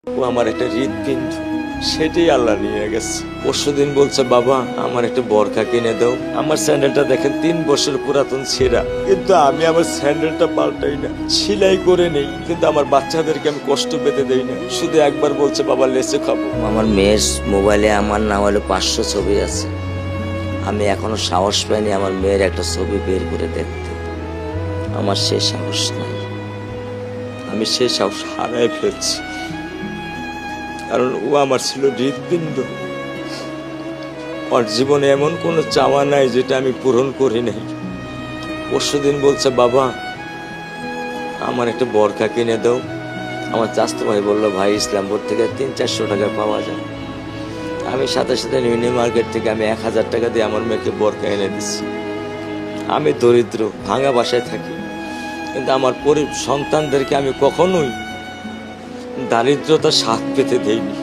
ও আমার একটা হৃদপিণ্ড, সেটাই আল্লাহ নিয়ে গেছে। পরশুদিন বলছে, বাবা আমার একটা বরখা কিনে দাও। আমার স্যান্ডেলটা দেখেন 3 বছর পুরাতন ছেঁড়া, কিন্তু আমি আমার স্যান্ডেলটা পাল্টাই না, সেলাই করে নেই। কিন্তু আমার বাচ্চাদেরকে আমি কষ্ট পেতে দেই না। শুধু একবার বলছে, বাবা লেচে খাবো। আমার মেয়ের মোবাইলে আমার না হলে 500 ছবি আছে। আমি এখনো সাহস পাইনি আমার মেয়ের একটা ছবি বের করে দেখতে। আমার সে সাহস নাই। আমি সে সাহস হারাই ফেলছি, কারণ ও আমার ছিল হৃদপিণ্ড। ওর জীবনে এমন কোনো চাওয়া নাই যেটা আমি পূরণ করি নাই। পরশুদিন বলছে, বাবা আমার একটা বরখা কিনে দাও। আমার চাচতো ভাই বললো, ভাই ইসলামপুর থেকে 300-400 টাকা পাওয়া যায়। আমি সাথে সাথে মিনি মার্কেট থেকে আমি 1000 টাকা দিয়ে আমার মেয়েকে বরখা এনে দিচ্ছি। আমি দরিদ্র, ভাঙা বাসায় থাকি, কিন্তু আমার সন্তানদেরকে আমি কখনোই দারিদ্রতার স্বাদ পেতে দেইনি।